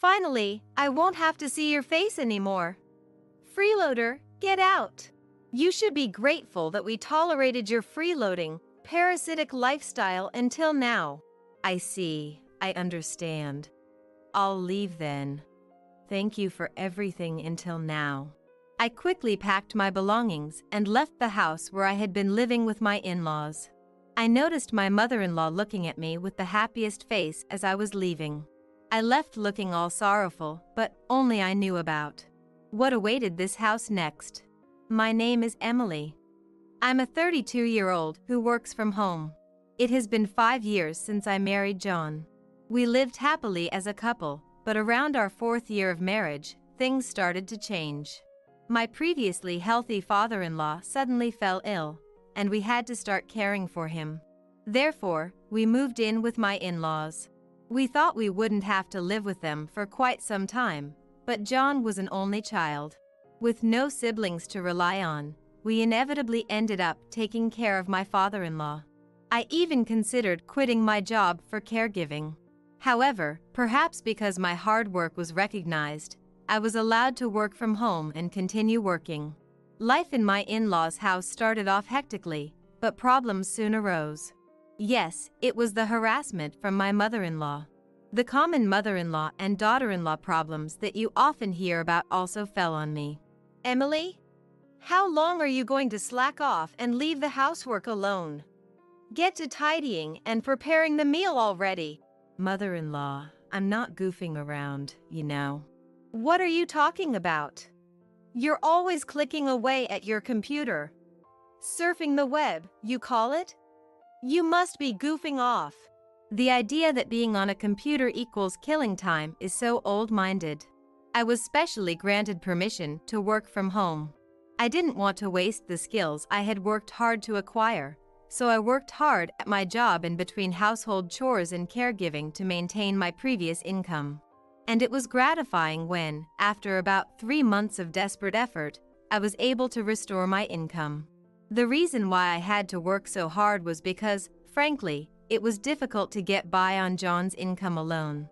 Finally, I won't have to see your face anymore. Freeloader, get out. You should be grateful that we tolerated your freeloading, parasitic lifestyle until now. I see. I understand. I'll leave then. Thank you for everything until now. I quickly packed my belongings and left the house where I had been living with my in-laws. I noticed my mother-in-law looking at me with the happiest face as I was leaving. I left looking all sorrowful, but only I knew about. What awaited this house next? My name is Emily. I'm a 32-year-old who works from home. It has been 5 years since I married John. We lived happily as a couple, but around our 4th year of marriage, things started to change. My previously healthy father-in-law suddenly fell ill, and we had to start caring for him. Therefore, we moved in with my in-laws. We thought we wouldn't have to live with them for quite some time, but John was an only child. With no siblings to rely on, we inevitably ended up taking care of my father-in-law. I even considered quitting my job for caregiving. However, perhaps because my hard work was recognized, I was allowed to work from home and continue working. Life in my in-laws' house started off hectically, but problems soon arose. Yes, it was the harassment from my mother-in-law. The common mother-in-law and daughter-in-law problems that you often hear about also fell on me. Emily? How long are you going to slack off and leave the housework alone? Get to tidying and preparing the meal already. Mother-in-law, I'm not goofing around, you know. What are you talking about? You're always clicking away at your computer. Surfing the web, you call it? You must be goofing off. The idea that being on a computer equals killing time is so old-minded. I was specially granted permission to work from home. I didn't want to waste the skills I had worked hard to acquire, so I worked hard at my job in between household chores and caregiving to maintain my previous income. And it was gratifying when, after about 3 months of desperate effort, I was able to restore my income. The reason why I had to work so hard was because, frankly, it was difficult to get by on John's income alone.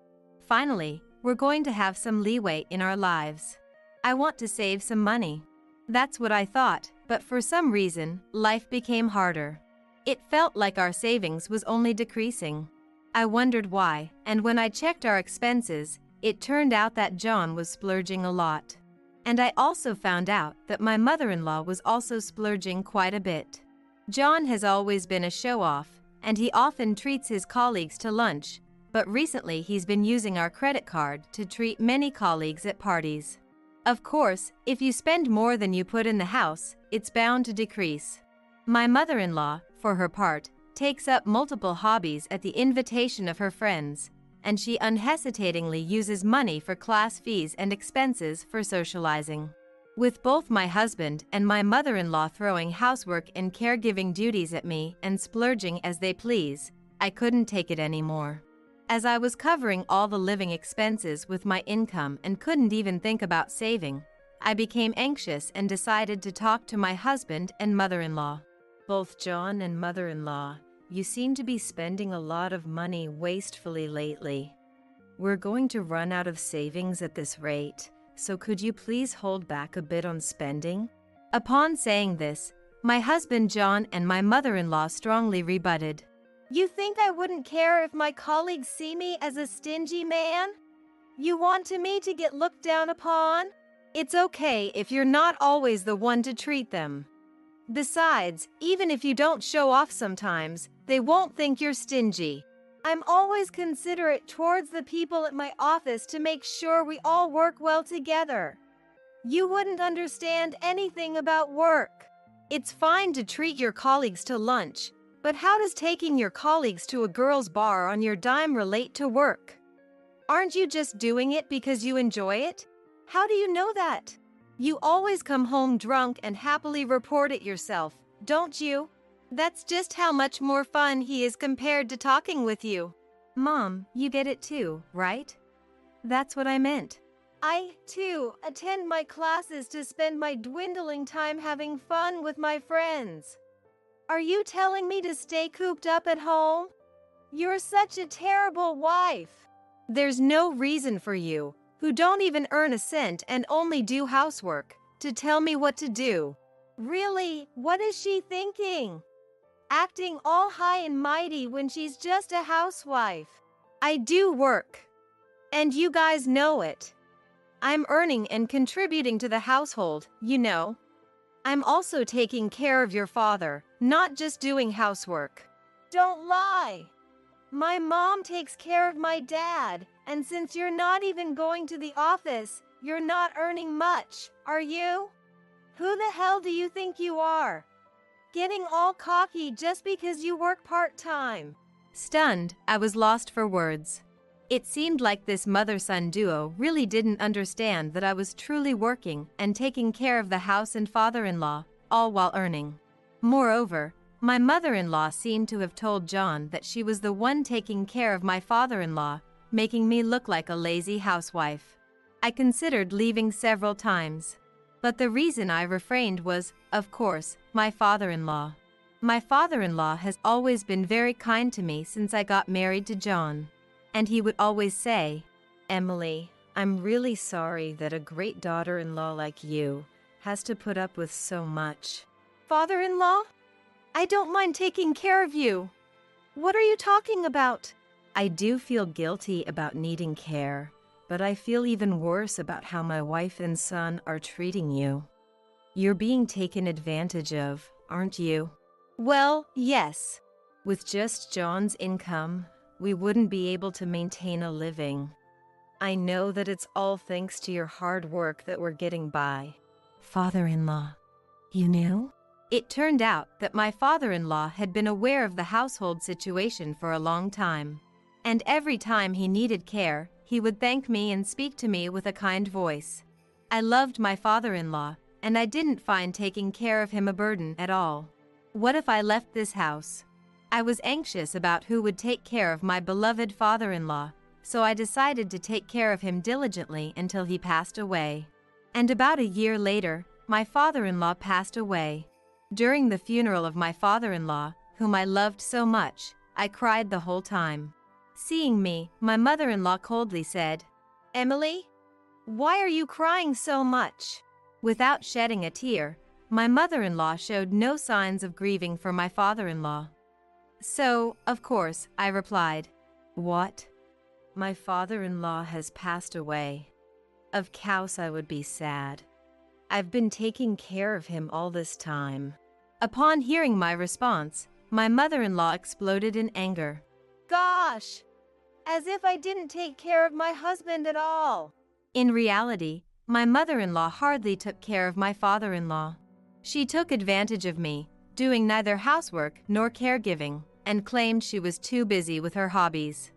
Finally, we're going to have some leeway in our lives. I want to save some money. That's what I thought, but for some reason, life became harder. It felt like our savings was only decreasing. I wondered why, and when I checked our expenses, it turned out that John was splurging a lot. And I also found out that my mother-in-law was also splurging quite a bit. John has always been a show-off, and he often treats his colleagues to lunch, but recently he's been using our credit card to treat many colleagues at parties. Of course, if you spend more than you put in the house, it's bound to decrease. My mother-in-law, for her part, takes up multiple hobbies at the invitation of her friends, and she unhesitatingly uses money for class fees and expenses for socializing. With both my husband and my mother-in-law throwing housework and caregiving duties at me and splurging as they please, I couldn't take it anymore. As I was covering all the living expenses with my income and couldn't even think about saving, I became anxious and decided to talk to my husband and mother-in-law. Both John and mother-in-law, you seem to be spending a lot of money wastefully lately. We're going to run out of savings at this rate, so could you please hold back a bit on spending? Upon saying this, my husband John and my mother-in-law strongly rebutted. You think I wouldn't care if my colleagues see me as a stingy man? You want me to get looked down upon? It's okay if you're not always the one to treat them. Besides, even if you don't show off sometimes, they won't think you're stingy. I'm always considerate towards the people at my office to make sure we all work well together. You wouldn't understand anything about work. It's fine to treat your colleagues to lunch, but how does taking your colleagues to a girls' bar on your dime relate to work? Aren't you just doing it because you enjoy it? How do you know that? You always come home drunk and happily report it yourself, don't you? That's just how much more fun he is compared to talking with you. Mom, you get it too, right? That's what I meant. I, too, attend my classes to spend my dwindling time having fun with my friends. Are you telling me to stay cooped up at home? You're such a terrible wife. There's no reason for you, who don't even earn a cent and only do housework, to tell me what to do. Really, what is she thinking? Acting all high and mighty when she's just a housewife. I do work. And you guys know it. I'm earning and contributing to the household, you know. I'm also taking care of your father, not just doing housework. Don't lie. My mom takes care of my dad, and since you're not even going to the office, you're not earning much, are you? Who the hell do you think you are? Getting all cocky just because you work part-time. Stunned, I was lost for words. It seemed like this mother-son duo really didn't understand that I was truly working and taking care of the house and father-in-law, all while earning. Moreover, my mother-in-law seemed to have told John that she was the one taking care of my father-in-law, making me look like a lazy housewife. I considered leaving several times. But the reason I refrained was, of course, my father-in-law. My father-in-law has always been very kind to me since I got married to John. And he would always say, "Emily, I'm really sorry that a great daughter-in-law like you has to put up with so much." Father-in-law? I don't mind taking care of you. What are you talking about? I do feel guilty about needing care, but I feel even worse about how my wife and son are treating you. You're being taken advantage of, aren't you? Well, yes. With just John's income, we wouldn't be able to maintain a living. I know that it's all thanks to your hard work that we're getting by. Father-in-law, you knew? It turned out that my father-in-law had been aware of the household situation for a long time. And every time he needed care, he would thank me and speak to me with a kind voice. I loved my father-in-law, and I didn't find taking care of him a burden at all. What if I left this house? I was anxious about who would take care of my beloved father-in-law, so I decided to take care of him diligently until he passed away. And about a year later, my father-in-law passed away. During the funeral of my father-in-law, whom I loved so much, I cried the whole time. Seeing me, my mother-in-law coldly said, "Emily, why are you crying so much?" Without shedding a tear, my mother-in-law showed no signs of grieving for my father-in-law. So, of course, I replied, "What? My father-in-law has passed away. Of course I would be sad. I've been taking care of him all this time." Upon hearing my response, my mother-in-law exploded in anger. Gosh! As if I didn't take care of my husband at all. In reality, my mother-in-law hardly took care of my father-in-law. She took advantage of me, doing neither housework nor caregiving, and claimed she was too busy with her hobbies.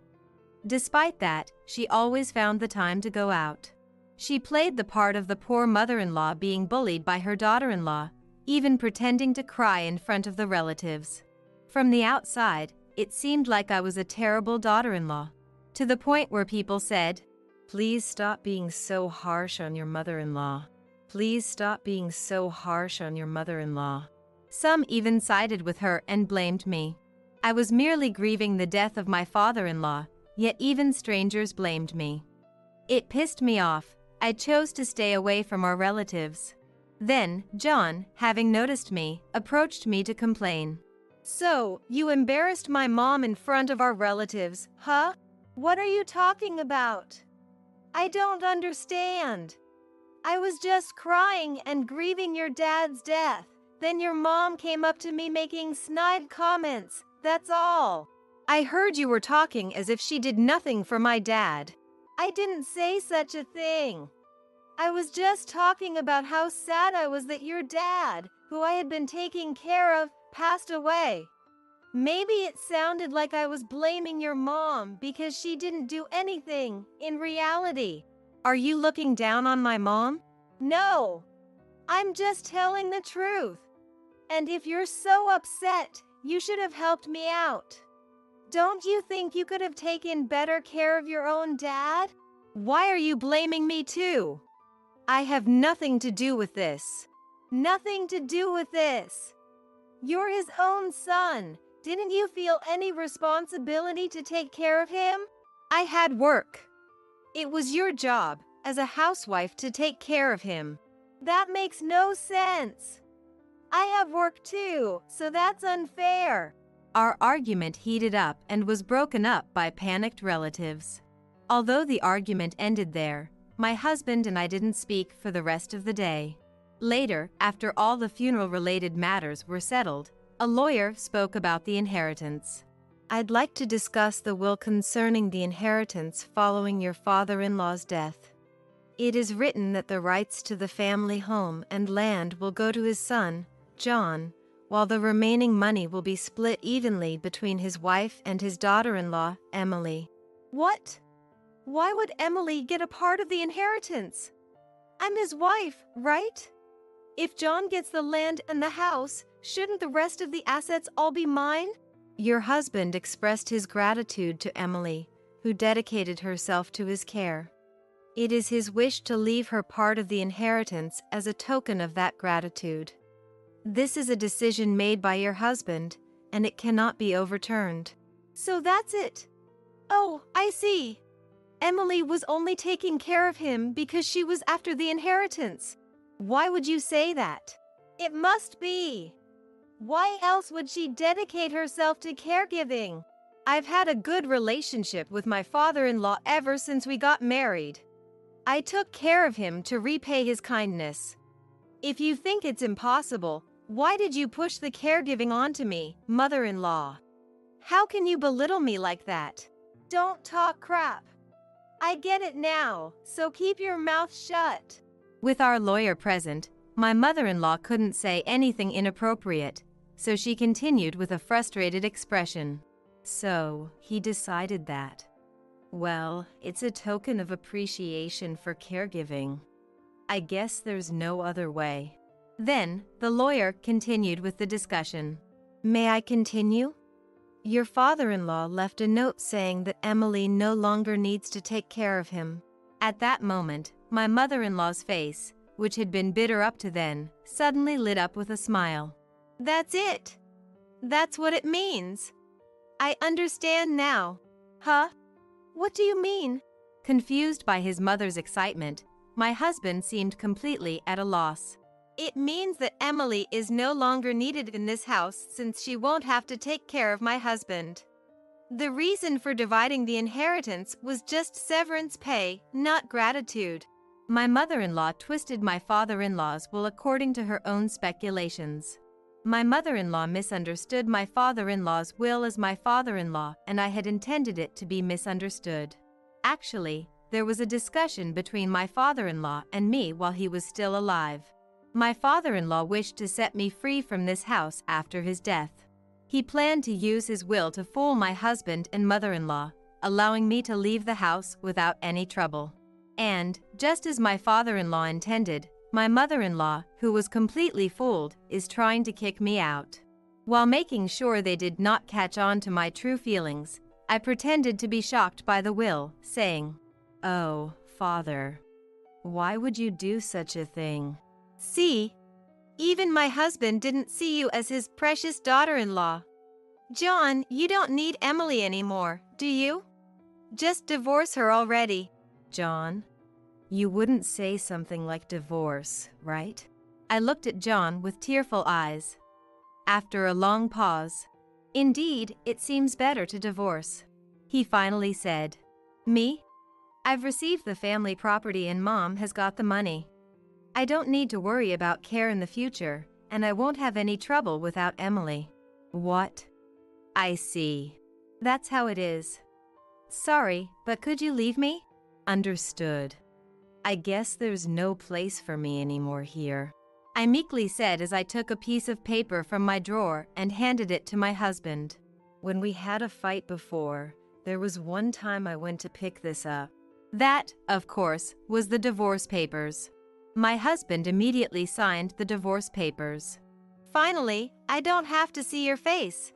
Despite that, she always found the time to go out. She played the part of the poor mother-in-law being bullied by her daughter-in-law, even pretending to cry in front of the relatives. From the outside, it seemed like I was a terrible daughter-in-law, to the point where people said, "Please stop being so harsh on your mother-in-law. Please stop being so harsh on your mother-in-law." Some even sided with her and blamed me. I was merely grieving the death of my father-in-law, yet even strangers blamed me. It pissed me off. I chose to stay away from our relatives. Then, John, having noticed me, approached me to complain. "So, you embarrassed my mom in front of our relatives, huh? What are you talking about? I don't understand. I was just crying and grieving your dad's death. Then your mom came up to me making snide comments, that's all. I heard you were talking as if she did nothing for my dad. I didn't say such a thing. I was just talking about how sad I was that your dad, who I had been taking care of, passed away. Maybe it sounded like I was blaming your mom because she didn't do anything, in reality. Are you looking down on my mom? No. I'm just telling the truth. And if you're so upset, you should have helped me out. Don't you think you could have taken better care of your own dad? Why are you blaming me too? I have nothing to do with this. Nothing to do with this. You're his own son. Didn't you feel any responsibility to take care of him? I had work. It was your job, as a housewife to take care of him. That makes no sense. I have work too, so that's unfair. Our argument heated up and was broken up by panicked relatives. Although the argument ended there, my husband and I didn't speak for the rest of the day. Later, after all the funeral-related matters were settled, a lawyer spoke about the inheritance. I'd like to discuss the will concerning the inheritance following your father-in-law's death. It is written that the rights to the family home and land will go to his son, John, while the remaining money will be split evenly between his wife and his daughter-in-law, Emily. What? Why would Emily get a part of the inheritance? I'm his wife, right? If John gets the land and the house, shouldn't the rest of the assets all be mine? Your husband expressed his gratitude to Emily, who dedicated herself to his care. It is his wish to leave her part of the inheritance as a token of that gratitude. This is a decision made by your husband, and it cannot be overturned. So that's it. Oh, I see. Emily was only taking care of him because she was after the inheritance. Why would you say that? It must be. Why else would she dedicate herself to caregiving? I've had a good relationship with my father-in-law ever since we got married. I took care of him to repay his kindness. If you think it's impossible, why did you push the caregiving onto me, mother-in-law? How can you belittle me like that? Don't talk crap. I get it now, so keep your mouth shut. With our lawyer present, my mother-in-law couldn't say anything inappropriate, so she continued with a frustrated expression. So, he decided that. Well, it's a token of appreciation for caregiving. I guess there's no other way. Then, the lawyer continued with the discussion. May I continue? Your father-in-law left a note saying that Emily no longer needs to take care of him. At that moment, my mother-in-law's face, which had been bitter up to then, suddenly lit up with a smile. That's it. That's what it means. I understand now. Huh? What do you mean? Confused by his mother's excitement, my husband seemed completely at a loss. It means that Emily is no longer needed in this house since she won't have to take care of my husband. The reason for dividing the inheritance was just severance pay, not gratitude. My mother-in-law twisted my father-in-law's will according to her own speculations. My mother-in-law misunderstood my father-in-law's will as my father-in-law, and I had intended it to be misunderstood. Actually, there was a discussion between my father-in-law and me while he was still alive. My father-in-law wished to set me free from this house after his death. He planned to use his will to fool my husband and mother-in-law, allowing me to leave the house without any trouble. And, just as my father-in-law intended, my mother-in-law, who was completely fooled, is trying to kick me out. While making sure they did not catch on to my true feelings, I pretended to be shocked by the will, saying, "Oh, Father, why would you do such a thing?" See? Even my husband didn't see you as his precious daughter-in-law. John, you don't need Emily anymore, do you? Just divorce her already. John, you wouldn't say something like divorce, right? I looked at John with tearful eyes. After a long pause, indeed, it seems better to divorce. He finally said, Me? I've received the family property and Mom has got the money. I don't need to worry about care in the future, and I won't have any trouble without Emily. What? I see. That's how it is. Sorry, but could you leave me? Understood. I guess there's no place for me anymore here. I meekly said as I took a piece of paper from my drawer and handed it to my husband. When we had a fight before, there was one time I went to pick this up. That, of course, was the divorce papers. My husband immediately signed the divorce papers. Finally, I don't have to see your face.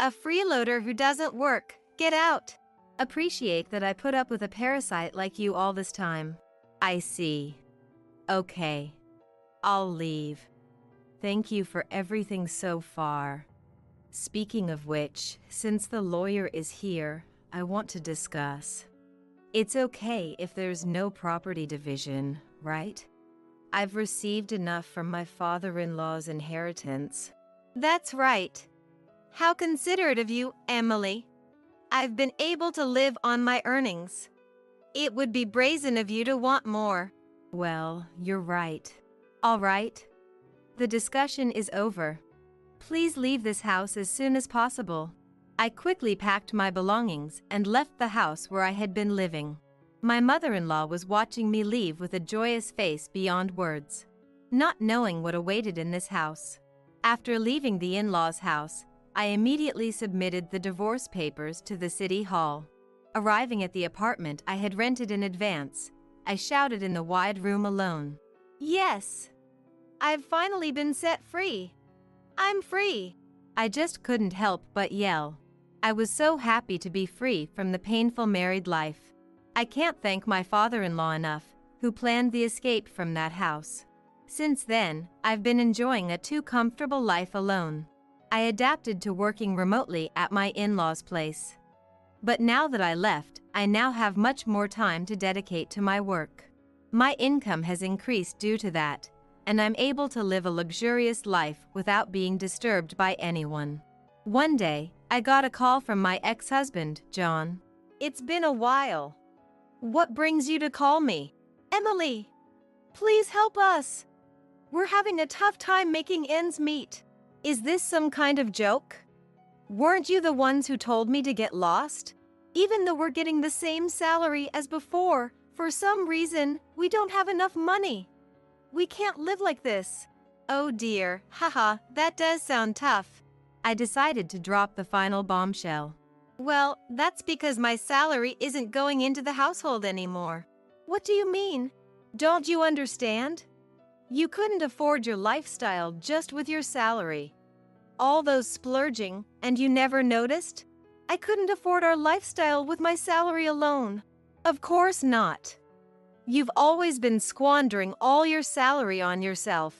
A freeloader who doesn't work, get out. Appreciate that I put up with a parasite like you all this time. I see. Okay. I'll leave. Thank you for everything so far. Speaking of which, since the lawyer is here, I want to discuss. It's okay if there's no property division, right? I've received enough from my father-in-law's inheritance. That's right. How considerate of you, Emily. I've been able to live on my earnings. It would be brazen of you to want more. Well, you're right. All right. The discussion is over. Please leave this house as soon as possible. I quickly packed my belongings and left the house where I had been living. My mother-in-law was watching me leave with a joyous face beyond words, not knowing what awaited in this house. After leaving the in-laws' house, I immediately submitted the divorce papers to the city hall. Arriving at the apartment I had rented in advance, I shouted in the wide room alone. Yes! I've finally been set free. I'm free. I just couldn't help but yell. I was so happy to be free from the painful married life. I can't thank my father-in-law enough, who planned the escape from that house. Since then, I've been enjoying a too comfortable life alone. I adapted to working remotely at my in-laws' place. But now that I left, I now have much more time to dedicate to my work. My income has increased due to that, and I'm able to live a luxurious life without being disturbed by anyone. One day, I got a call from my ex-husband, John. It's been a while. What brings you to call me? Emily, please help us. We're having a tough time making ends meet. Is this some kind of joke? Weren't you the ones who told me to get lost? Even though we're getting the same salary as before, for some reason, we don't have enough money. We can't live like this. Oh dear, haha, that does sound tough. I decided to drop the final bombshell. Well, that's because my salary isn't going into the household anymore. What do you mean? Don't you understand? You couldn't afford your lifestyle just with your salary. All those splurging, and you never noticed? I couldn't afford our lifestyle with my salary alone. Of course not. You've always been squandering all your salary on yourself.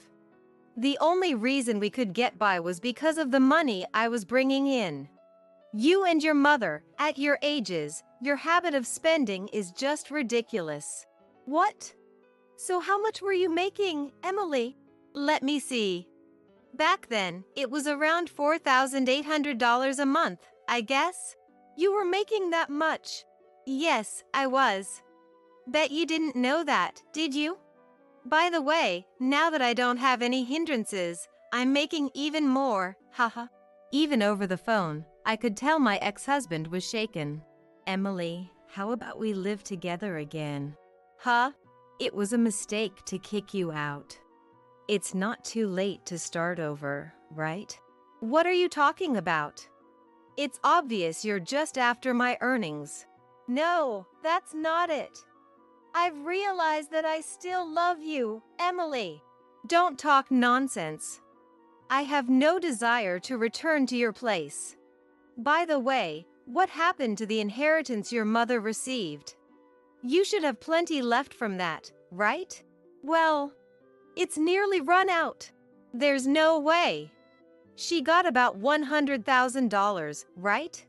The only reason we could get by was because of the money I was bringing in. You and your mother, at your ages, your habit of spending is just ridiculous. What? So how much were you making, Emily? Let me see. Back then, it was around $4,800 a month, I guess. You were making that much. Yes, I was. Bet you didn't know that, did you? By the way, now that I don't have any hindrances, I'm making even more, haha. Even over the phone, I could tell my ex-husband was shaken. Emily, how about we live together again? Huh? It was a mistake to kick you out. It's not too late to start over, right? What are you talking about? It's obvious you're just after my earnings. No, that's not it. I've realized that I still love you, Emily. Don't talk nonsense. I have no desire to return to your place. By the way, what happened to the inheritance your mother received? You should have plenty left from that, right? Well, it's nearly run out. There's no way. She got about $100,000, right?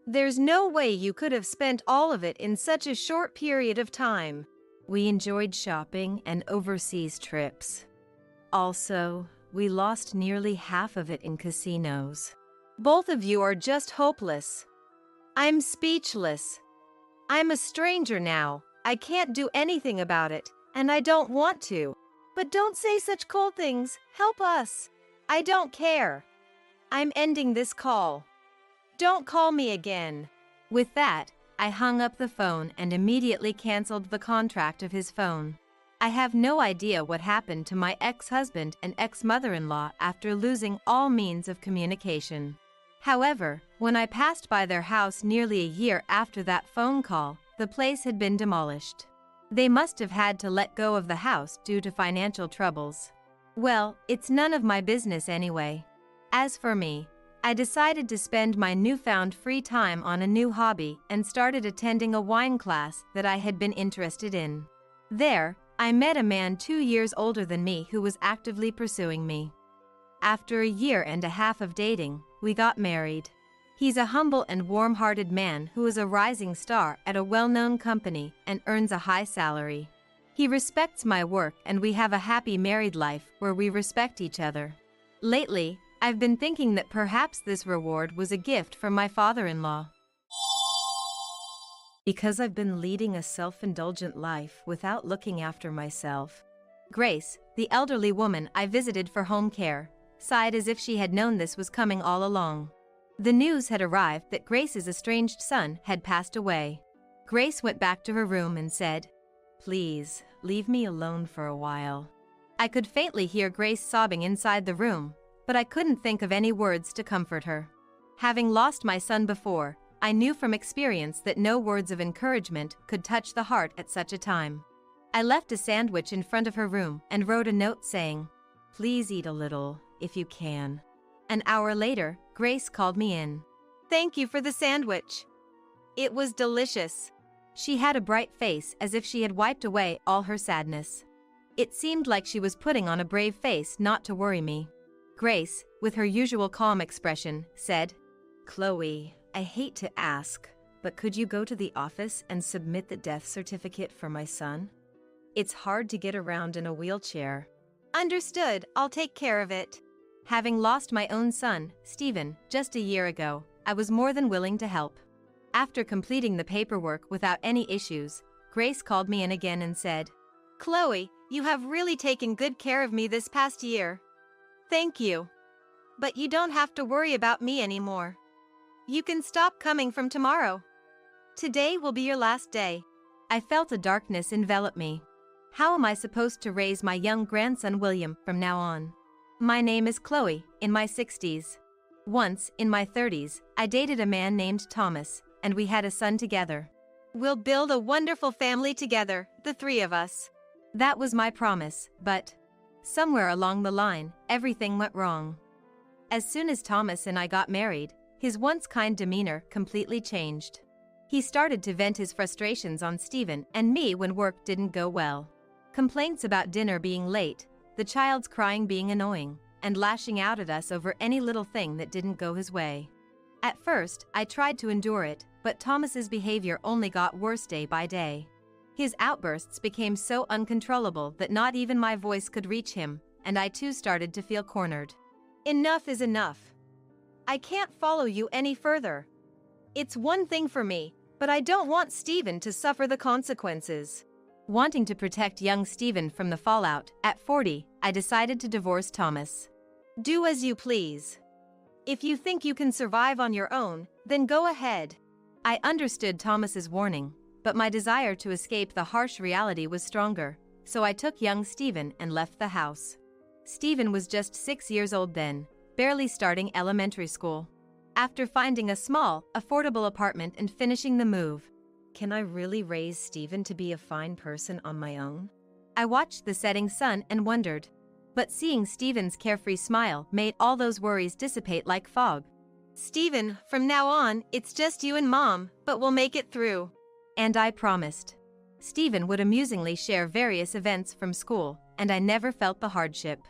There's no way you could have spent all of it in such a short period of time. We enjoyed shopping and overseas trips. Also, we lost nearly half of it in casinos. Both of you are just hopeless. I'm speechless. I'm a stranger now. I can't do anything about it, and I don't want to. But don't say such cold things. Help us. I don't care. I'm ending this call. Don't call me again. With that, I hung up the phone and immediately canceled the contract of his phone. I have no idea what happened to my ex-husband and ex-mother-in-law after losing all means of communication. However, when I passed by their house nearly a year after that phone call, the place had been demolished. They must have had to let go of the house due to financial troubles. Well, it's none of my business anyway. As for me, I decided to spend my newfound free time on a new hobby and started attending a wine class that I had been interested in. There, I met a man 2 years older than me who was actively pursuing me. After a year and a half of dating, we got married. He's a humble and warm-hearted man who is a rising star at a well-known company and earns a high salary. He respects my work and we have a happy married life where we respect each other. Lately, I've been thinking that perhaps this reward was a gift from my father-in-law. Because I've been leading a self-indulgent life without looking after myself. Grace, the elderly woman I visited for home care, sighed as if she had known this was coming all along. The news had arrived that Grace's estranged son had passed away. Grace went back to her room and said, "Please, leave me alone for a while." I could faintly hear Grace sobbing inside the room, but I couldn't think of any words to comfort her. Having lost my son before, I knew from experience that no words of encouragement could touch the heart at such a time. I left a sandwich in front of her room and wrote a note saying, "Please eat a little, if you can." An hour later, Grace called me in. "Thank you for the sandwich. It was delicious." She had a bright face as if she had wiped away all her sadness. It seemed like she was putting on a brave face not to worry me. Grace, with her usual calm expression, said, "Chloe, I hate to ask, but could you go to the office and submit the death certificate for my son? It's hard to get around in a wheelchair." "Understood, I'll take care of it." Having lost my own son, Stephen, just a year ago, I was more than willing to help. After completing the paperwork without any issues, Grace called me in again and said, "Chloe, you have really taken good care of me this past year. Thank you. But you don't have to worry about me anymore. You can stop coming from tomorrow. Today will be your last day." I felt a darkness envelop me. How am I supposed to raise my young grandson William from now on? My name is Chloe, in my 60s. Once, in my 30s, I dated a man named Thomas, and we had a son together. "We'll build a wonderful family together, the three of us." That was my promise, but somewhere along the line, everything went wrong. As soon as Thomas and I got married, his once kind demeanor completely changed. He started to vent his frustrations on Stephen and me when work didn't go well. Complaints about dinner being late, the child's crying being annoying, and lashing out at us over any little thing that didn't go his way. At first, I tried to endure it, but Thomas's behavior only got worse day by day. His outbursts became so uncontrollable that not even my voice could reach him, and I too started to feel cornered. "Enough is enough. I can't follow you any further. It's one thing for me, but I don't want Stephen to suffer the consequences." Wanting to protect young Stephen from the fallout, at 40, I decided to divorce Thomas. "Do as you please. If you think you can survive on your own, then go ahead." I understood Thomas's warning, but my desire to escape the harsh reality was stronger, so I took young Stephen and left the house. Stephen was just 6 years old then, barely starting elementary school. After finding a small, affordable apartment and finishing the move, can I really raise Stephen to be a fine person on my own? I watched the setting sun and wondered. But seeing Stephen's carefree smile made all those worries dissipate like fog. "Stephen, from now on, it's just you and Mom, but we'll make it through." And I promised. Stephen would amusingly share various events from school, and I never felt the hardship.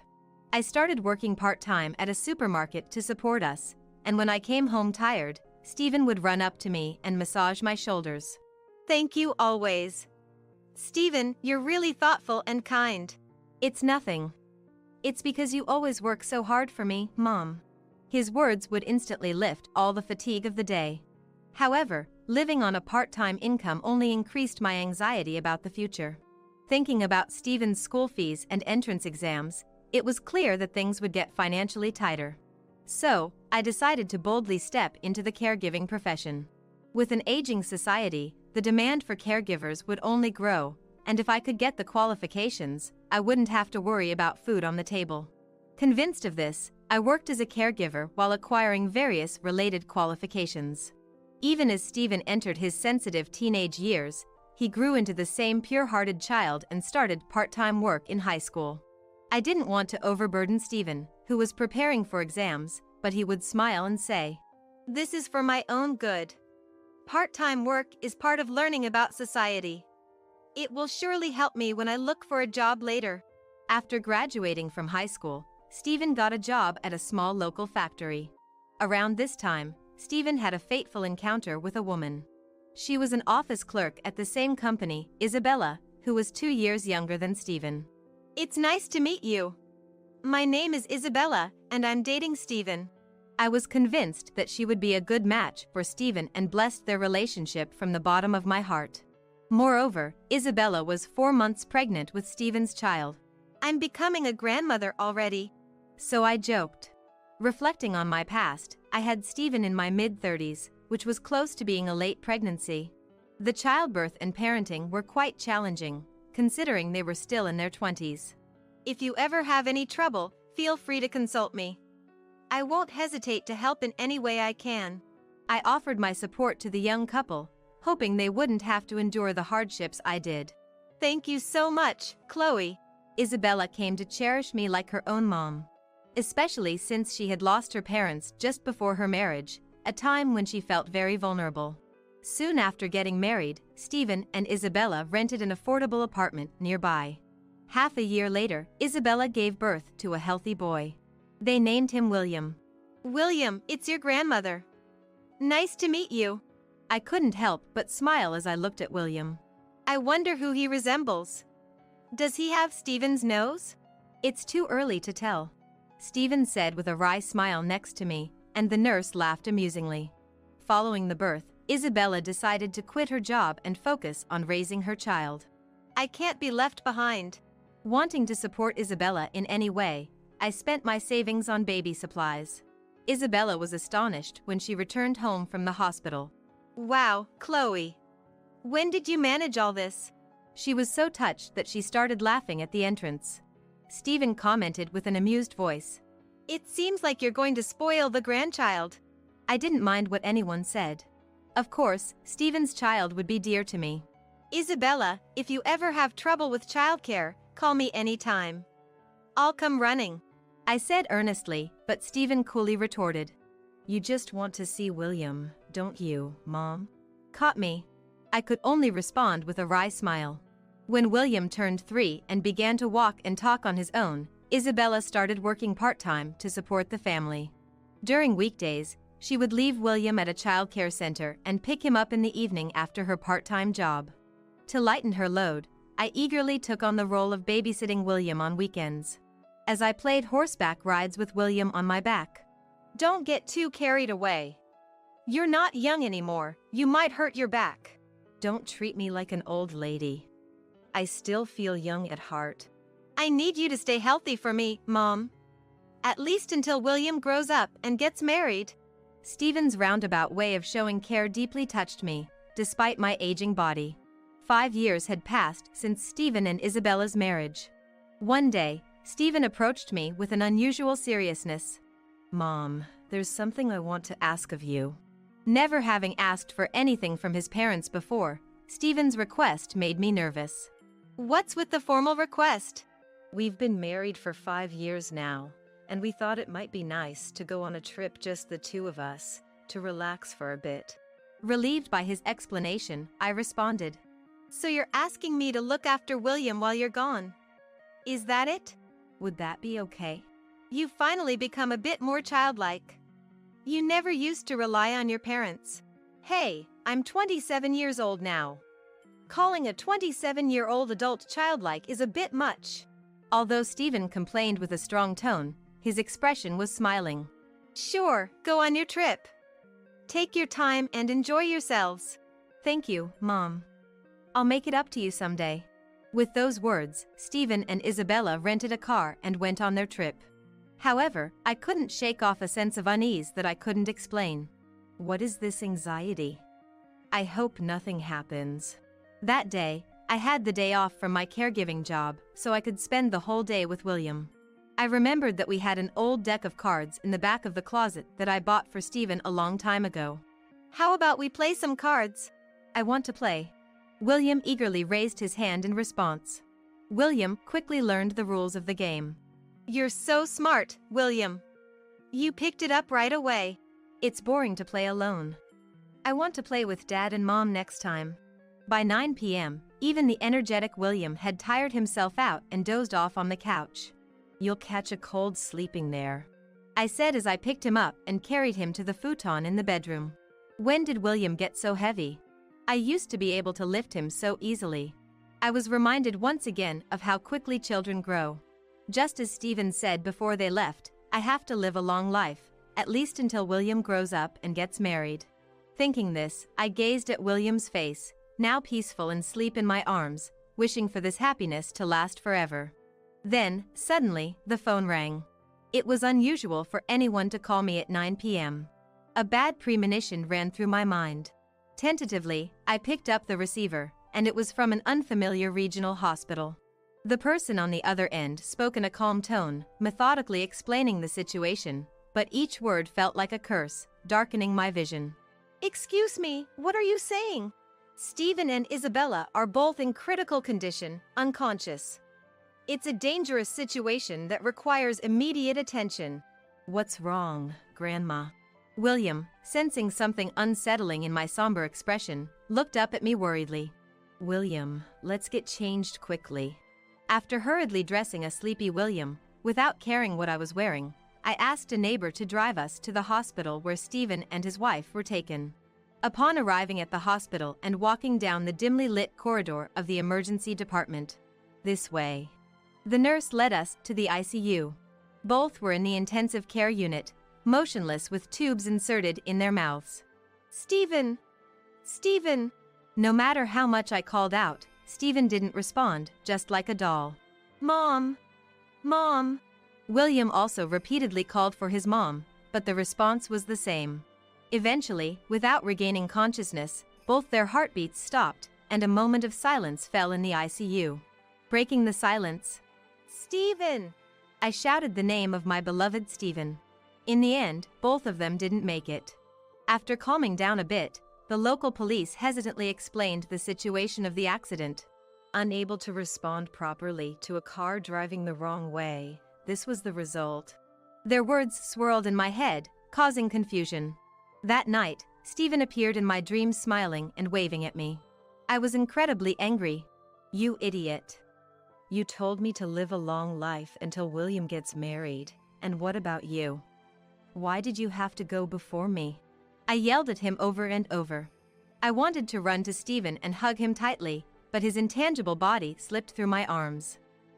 I started working part-time at a supermarket to support us, and when I came home tired, Stephen would run up to me and massage my shoulders. "Thank you always. Stephen, you're really thoughtful and kind." "It's nothing. It's because you always work so hard for me, Mom." His words would instantly lift all the fatigue of the day. However, living on a part-time income only increased my anxiety about the future. Thinking about Stephen's school fees and entrance exams, it was clear that things would get financially tighter. So, I decided to boldly step into the caregiving profession. With an aging society, the demand for caregivers would only grow, and if I could get the qualifications, I wouldn't have to worry about food on the table. Convinced of this, I worked as a caregiver while acquiring various related qualifications. Even as Stephen entered his sensitive teenage years, he grew into the same pure-hearted child and started part-time work in high school. I didn't want to overburden Stephen, who was preparing for exams, but he would smile and say, "This is for my own good. Part-time work is part of learning about society. It will surely help me when I look for a job later." After graduating from high school, Stephen got a job at a small local factory. Around this time, Stephen had a fateful encounter with a woman. She was an office clerk at the same company, Isabella, who was 2 years younger than Stephen. "It's nice to meet you. My name is Isabella, and I'm dating Stephen." I was convinced that she would be a good match for Stephen and blessed their relationship from the bottom of my heart. Moreover, Isabella was 4 months pregnant with Stephen's child. "I'm becoming a grandmother already." So I joked. Reflecting on my past, I had Stephen in my mid-30s, which was close to being a late pregnancy. The childbirth and parenting were quite challenging, considering they were still in their 20s. "If you ever have any trouble, feel free to consult me. I won't hesitate to help in any way I can." I offered my support to the young couple, hoping they wouldn't have to endure the hardships I did. "Thank you so much, Chloe." Isabella came to cherish me like her own mom. Especially since she had lost her parents just before her marriage, a time when she felt very vulnerable. Soon after getting married, Stephen and Isabella rented an affordable apartment nearby. Half a year later, Isabella gave birth to a healthy boy. They named him William. "William, it's your grandmother. Nice to meet you." I couldn't help but smile as I looked at William. "I wonder who he resembles. Does he have Stephen's nose?" "It's too early to tell," Stephen said with a wry smile next to me, and the nurse laughed amusingly. Following the birth, Isabella decided to quit her job and focus on raising her child. "I can't be left behind." Wanting to support Isabella in any way, I spent my savings on baby supplies. Isabella was astonished when she returned home from the hospital. "Wow, Chloe. When did you manage all this?" She was so touched that she started laughing at the entrance. Stephen commented with an amused voice. "It seems like you're going to spoil the grandchild." I didn't mind what anyone said. Of course, Stephen's child would be dear to me. "Isabella, if you ever have trouble with childcare, call me anytime. I'll come running," I said earnestly, but Stephen coolly retorted. "You just want to see William, don't you, Mom?" Caught me. I could only respond with a wry smile. When William turned 3 and began to walk and talk on his own, Isabella started working part-time to support the family. During weekdays, she would leave William at a childcare center and pick him up in the evening after her part-time job. To lighten her load, I eagerly took on the role of babysitting William on weekends. As I played horseback rides with William on my back. "Don't get too carried away. You're not young anymore, you might hurt your back." "Don't treat me like an old lady. I still feel young at heart." "I need you to stay healthy for me, Mom. At least until William grows up and gets married." Stephen's roundabout way of showing care deeply touched me, despite my aging body. 5 years had passed since Stephen and Isabella's marriage. One day, Stephen approached me with an unusual seriousness. "Mom, there's something I want to ask of you." Never having asked for anything from his parents before, Stephen's request made me nervous. "What's with the formal request?" "We've been married for 5 years now, and we thought it might be nice to go on a trip just the two of us, to relax for a bit." Relieved by his explanation, I responded. "So you're asking me to look after William while you're gone? Is that it?" "Would that be okay?" "You've finally become a bit more childlike. You never used to rely on your parents." "Hey, I'm 27 years old now. Calling a 27-year-old adult childlike is a bit much." Although Stephen complained with a strong tone, his expression was smiling. "Sure, go on your trip. Take your time and enjoy yourselves." "Thank you, Mom. I'll make it up to you someday." With those words, Stephen and Isabella rented a car and went on their trip. However, I couldn't shake off a sense of unease that I couldn't explain. What is this anxiety? I hope nothing happens. That day, I had the day off from my caregiving job, so I could spend the whole day with William. I remembered that we had an old deck of cards in the back of the closet that I bought for Stephen a long time ago. "How about we play some cards?" "I want to play." William eagerly raised his hand in response. William quickly learned the rules of the game. "You're so smart, William. You picked it up right away." "It's boring to play alone. I want to play with Dad and Mom next time." By 9 p.m., even the energetic William had tired himself out and dozed off on the couch. "You'll catch a cold sleeping there." I said as I picked him up and carried him to the futon in the bedroom. When did William get so heavy? I used to be able to lift him so easily. I was reminded once again of how quickly children grow. Just as Stephen said before they left, I have to live a long life, at least until William grows up and gets married. Thinking this, I gazed at William's face, now peaceful and asleep in my arms, wishing for this happiness to last forever. Then, suddenly, the phone rang. It was unusual for anyone to call me at 9 p.m. A bad premonition ran through my mind. Tentatively, I picked up the receiver, and it was from an unfamiliar regional hospital. The person on the other end spoke in a calm tone, methodically explaining the situation, but each word felt like a curse, darkening my vision. "Excuse me, what are you saying?" "Stephen and Isabella are both in critical condition, unconscious. It's a dangerous situation that requires immediate attention." "What's wrong, Grandma?" William, sensing something unsettling in my somber expression, looked up at me worriedly. "William, let's get changed quickly." After hurriedly dressing a sleepy William, without caring what I was wearing, I asked a neighbor to drive us to the hospital where Stephen and his wife were taken. Upon arriving at the hospital and walking down the dimly lit corridor of the emergency department, "This way." The nurse led us to the ICU. Both were in the intensive care unit, motionless with tubes inserted in their mouths. "Stephen! Stephen!" No matter how much I called out, Stephen didn't respond, just like a doll. "Mom! Mom!" William also repeatedly called for his mom, but the response was the same. Eventually, without regaining consciousness, both their heartbeats stopped, and a moment of silence fell in the ICU. Breaking the silence, "Stephen!" I shouted the name of my beloved Stephen. In the end, both of them didn't make it. After calming down a bit, the local police hesitantly explained the situation of the accident. Unable to respond properly to a car driving the wrong way, this was the result. Their words swirled in my head, causing confusion. That night, Stephen appeared in my dreams smiling and waving at me. I was incredibly angry. "You idiot. You told me to live a long life until William gets married, and what about you? Why did you have to go before me?" I yelled at him over and over. I wanted to run to Stephen and hug him tightly, but his intangible body slipped through my arms.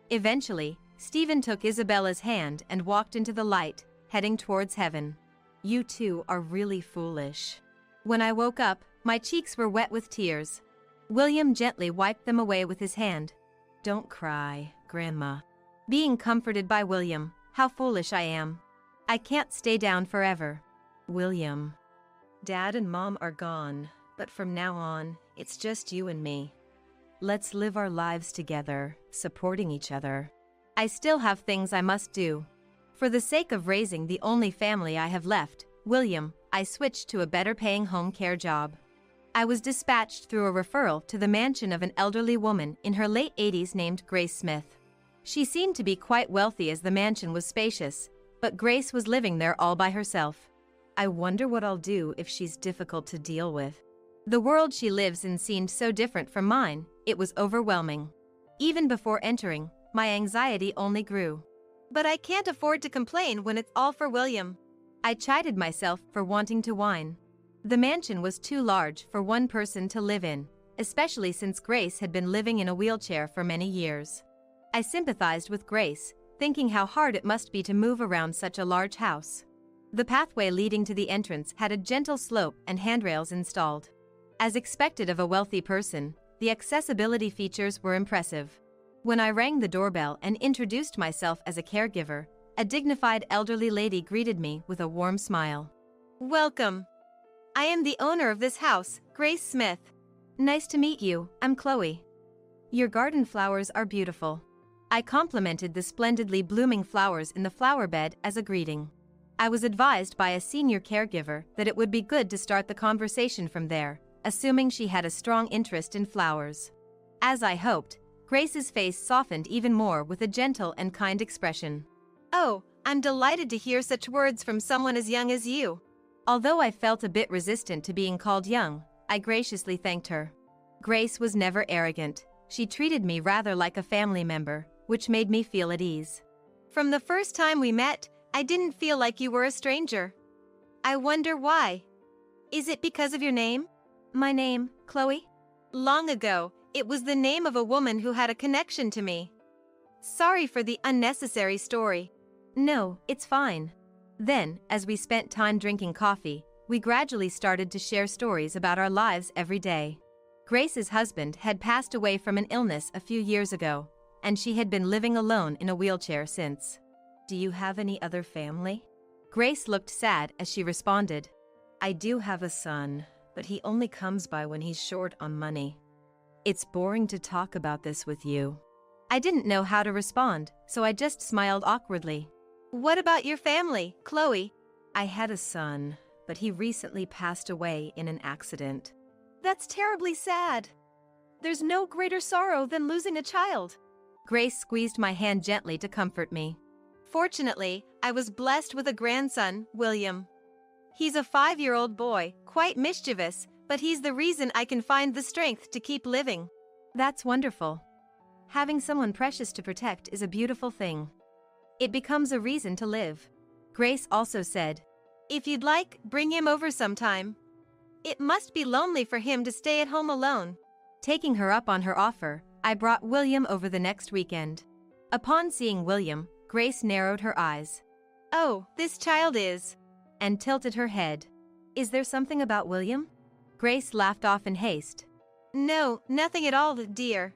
Eventually, Stephen took Isabella's hand and walked into the light, heading towards heaven. "You two are really foolish." When I woke up, my cheeks were wet with tears. William gently wiped them away with his hand. "Don't cry, Grandma." Being comforted by William, how foolish I am. I can't stay down forever. "William, Dad and Mom are gone, but from now on, it's just you and me. Let's live our lives together, supporting each other. I still have things I must do. For the sake of raising the only family I have left, William, I switched to a better-paying home care job. I was dispatched through a referral to the mansion of an elderly woman in her late 80s named Grace Smith. She seemed to be quite wealthy as the mansion was spacious, but Grace was living there all by herself. I wonder what I'll do if she's difficult to deal with. The world she lives in seemed so different from mine, it was overwhelming. Even before entering, my anxiety only grew. But I can't afford to complain when it's all for William. I chided myself for wanting to whine. The mansion was too large for one person to live in, especially since Grace had been living in a wheelchair for many years. I sympathized with Grace, thinking how hard it must be to move around such a large house. The pathway leading to the entrance had a gentle slope and handrails installed. As expected of a wealthy person, the accessibility features were impressive. When I rang the doorbell and introduced myself as a caregiver, a dignified elderly lady greeted me with a warm smile. "Welcome. I am the owner of this house, Grace Smith." "Nice to meet you, I'm Chloe. Your garden flowers are beautiful." I complimented the splendidly blooming flowers in the flower bed as a greeting. I was advised by a senior caregiver that it would be good to start the conversation from there, assuming she had a strong interest in flowers. As I hoped, Grace's face softened even more with a gentle and kind expression. "Oh, I'm delighted to hear such words from someone as young as you." Although I felt a bit resistant to being called young, I graciously thanked her. Grace was never arrogant. She treated me rather like a family member, which made me feel at ease. "From the first time we met, I didn't feel like you were a stranger. I wonder why. Is it because of your name? My name, Chloe? Long ago, it was the name of a woman who had a connection to me. Sorry for the unnecessary story. No, it's fine. Then, as we spent time drinking coffee, we gradually started to share stories about our lives every day. Grace's husband had passed away from an illness a few years ago, and she had been living alone in a wheelchair since. Do you have any other family? Grace looked sad as she responded. I do have a son, but he only comes by when he's short on money. It's boring to talk about this with you. I didn't know how to respond, so I just smiled awkwardly. What about your family, Chloe? I had a son, but he recently passed away in an accident. That's terribly sad. There's no greater sorrow than losing a child. Grace squeezed my hand gently to comfort me. Fortunately, I was blessed with a grandson, William. He's a 5-year-old boy, quite mischievous, but he's the reason I can find the strength to keep living. That's wonderful. Having someone precious to protect is a beautiful thing. It becomes a reason to live. Grace also said, if you'd like, bring him over sometime. It must be lonely for him to stay at home alone. Taking her up on her offer, I brought William over the next weekend. Upon seeing William, Grace narrowed her eyes. Oh, this child is... and tilted her head. Is there something about William? Grace laughed off in haste. No, nothing at all, dear.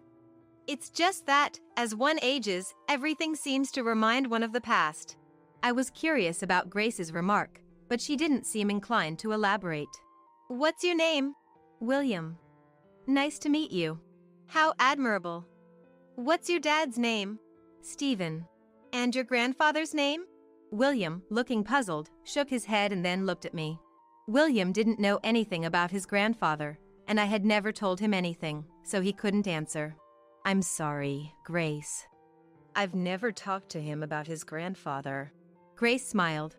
It's just that, as one ages, everything seems to remind one of the past. I was curious about Grace's remark, but she didn't seem inclined to elaborate. What's your name? William. Nice to meet you. How admirable. What's your dad's name? Stephen. And your grandfather's name? William, looking puzzled, shook his head and then looked at me. William didn't know anything about his grandfather, and I had never told him anything, so he couldn't answer. I'm sorry, Grace. I've never talked to him about his grandfather. Grace smiled.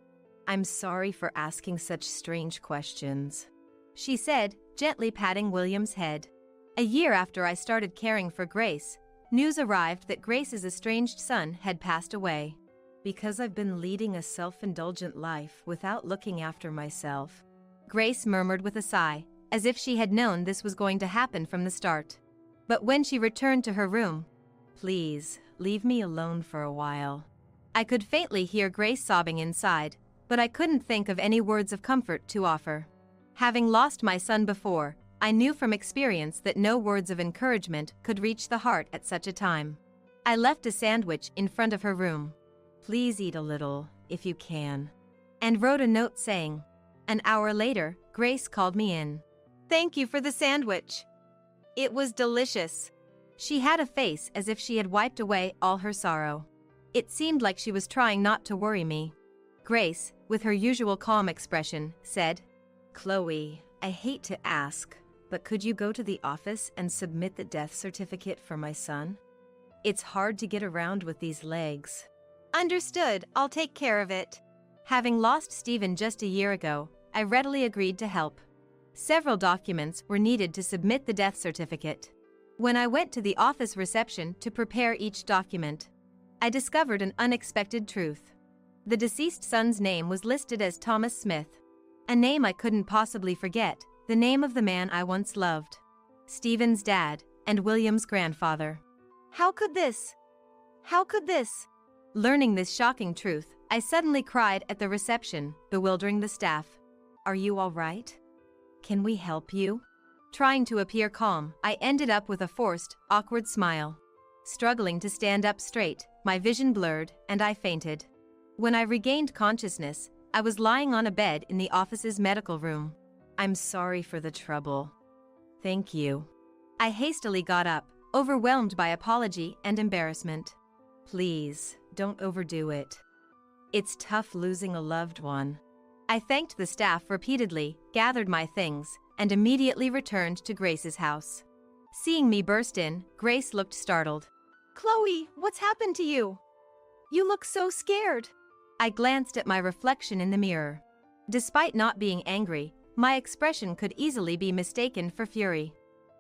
I'm sorry for asking such strange questions, she said, gently patting William's head. A year after I started caring for Grace, news arrived that Grace's estranged son had passed away. Because I've been leading a self-indulgent life without looking after myself, Grace murmured with a sigh, as if she had known this was going to happen from the start. But when she returned to her room, please, leave me alone for a while. I could faintly hear Grace sobbing inside, but I couldn't think of any words of comfort to offer. Having lost my son before, I knew from experience that no words of encouragement could reach the heart at such a time. I left a sandwich in front of her room. Please eat a little, if you can. And wrote a note saying, an hour later, Grace called me in. Thank you for the sandwich. It was delicious. She had a face as if she had wiped away all her sorrow. It seemed like she was trying not to worry me. Grace, with her usual calm expression, said, Chloe, I hate to ask, but could you go to the office and submit the death certificate for my son? It's hard to get around with these legs. Understood, I'll take care of it. Having lost Stephen just a year ago, I readily agreed to help. Several documents were needed to submit the death certificate. When I went to the office reception to prepare each document, I discovered an unexpected truth. The deceased son's name was listed as Thomas Smith, a name I couldn't possibly forget, the name of the man I once loved. Stephen's dad and William's grandfather. How could this? How could this? Learning this shocking truth, I suddenly cried at the reception, bewildering the staff. Are you all right? Can we help you? Trying to appear calm, I ended up with a forced, awkward smile. Struggling to stand up straight, my vision blurred, and I fainted. When I regained consciousness, I was lying on a bed in the office's medical room. I'm sorry for the trouble. Thank you. I hastily got up, overwhelmed by apology and embarrassment. Please, don't overdo it. It's tough losing a loved one. I thanked the staff repeatedly, gathered my things, and immediately returned to Grace's house. Seeing me burst in, Grace looked startled. Chloe, what's happened to you? You look so scared. I glanced at my reflection in the mirror. Despite not being angry, my expression could easily be mistaken for fury.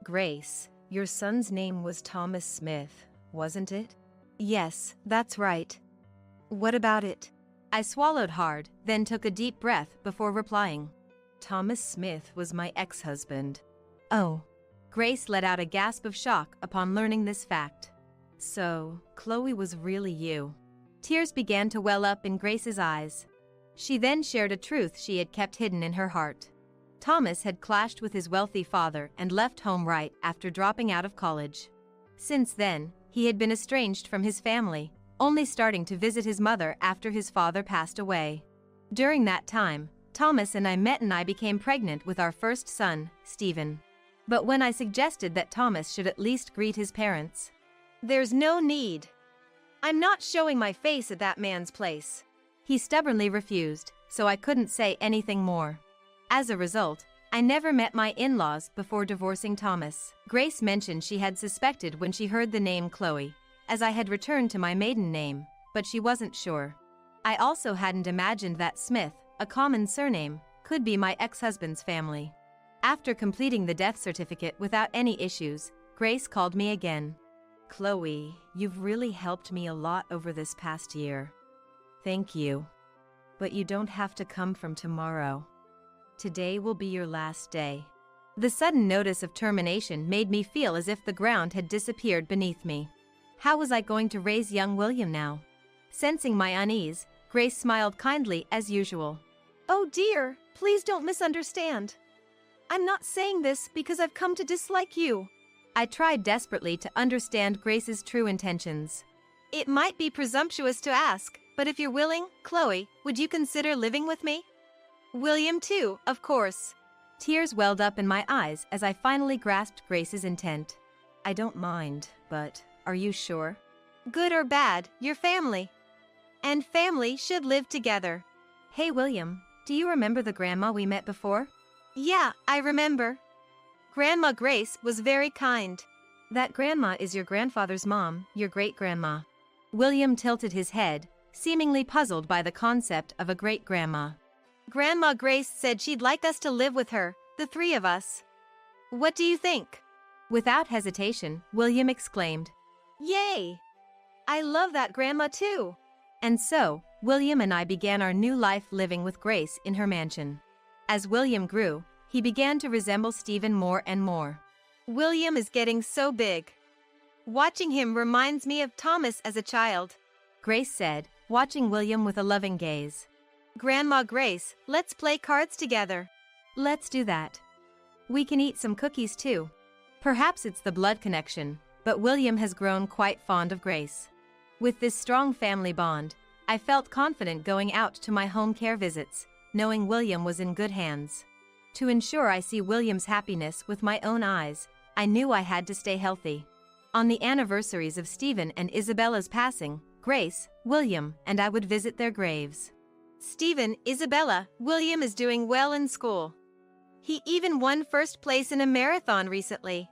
Grace, your son's name was Thomas Smith, wasn't it? Yes, that's right. What about it? I swallowed hard, then took a deep breath before replying. Thomas Smith was my ex-husband. Oh. Grace let out a gasp of shock upon learning this fact. So, Chloe was really you. Tears began to well up in Grace's eyes. She then shared a truth she had kept hidden in her heart. Thomas had clashed with his wealthy father and left home right after dropping out of college. Since then, he had been estranged from his family, only starting to visit his mother after his father passed away. During that time, Thomas and I met and I became pregnant with our first son, Stephen. But when I suggested that Thomas should at least greet his parents, "There's no need. I'm not showing my face at that man's place," he stubbornly refused, so I couldn't say anything more. As a result, I never met my in-laws before divorcing Thomas. Grace mentioned she had suspected when she heard the name Chloe, as I had returned to my maiden name, but she wasn't sure. I also hadn't imagined that Smith, a common surname, could be my ex-husband's family. After completing the death certificate without any issues, Grace called me again. "Chloe, you've really helped me a lot over this past year. Thank you. But you don't have to come from tomorrow. Today will be your last day." The sudden notice of termination made me feel as if the ground had disappeared beneath me. How was I going to raise young William now? Sensing my unease, Grace smiled kindly as usual. "Oh dear, please don't misunderstand. I'm not saying this because I've come to dislike you." I tried desperately to understand Grace's true intentions. "It might be presumptuous to ask, but if you're willing, Chloe, would you consider living with me? William too, of course." Tears welled up in my eyes as I finally grasped Grace's intent. "I don't mind, but are you sure?" "Good or bad, you're family. And family should live together." "Hey William, do you remember the grandma we met before?" "Yeah, I remember. Grandma Grace was very kind." "That grandma is your grandfather's mom, your great-grandma." William tilted his head, seemingly puzzled by the concept of a great-grandma. "Grandma Grace said she'd like us to live with her, the three of us. What do you think?" Without hesitation, William exclaimed, "Yay! I love that grandma too." And so, William and I began our new life living with Grace in her mansion. As William grew, he began to resemble Stephen more and more. "William is getting so big. Watching him reminds me of Thomas as a child," Grace said, watching William with a loving gaze. "Grandma Grace, let's play cards together." "Let's do that. We can eat some cookies too." Perhaps it's the blood connection, but William has grown quite fond of Grace. With this strong family bond, I felt confident going out to my home care visits, knowing William was in good hands. To ensure I see William's happiness with my own eyes, I knew I had to stay healthy. On the anniversaries of Stephen and Isabella's passing, Grace, William, and I would visit their graves. "Stephen, Isabella, William is doing well in school. He even won first place in a marathon recently.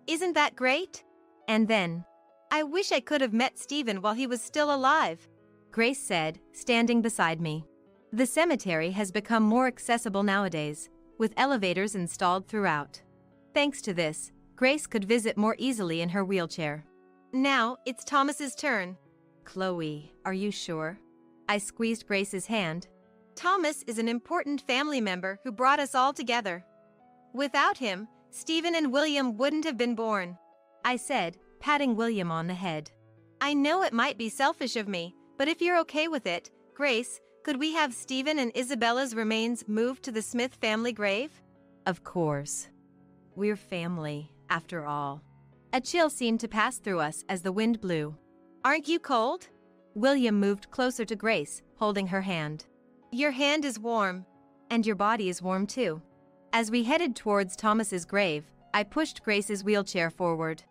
Isn't that great?" And then, "I wish I could have met Stephen while he was still alive," Grace said, standing beside me. The cemetery has become more accessible nowadays, with elevators installed throughout. Thanks to this, Grace could visit more easily in her wheelchair. "Now, it's Thomas's turn." "Chloe, are you sure?" I squeezed Grace's hand. "Thomas is an important family member who brought us all together. Without him, Stephen and William wouldn't have been born," I said, patting William on the head. "I know it might be selfish of me, but if you're okay with it, Grace, could we have Stephen and Isabella's remains moved to the Smith family grave?" "Of course. We're family, after all." A chill seemed to pass through us as the wind blew. "Aren't you cold?" William moved closer to Grace, holding her hand. "Your hand is warm." "And your body is warm too." As we headed towards Thomas's grave, I pushed Grace's wheelchair forward.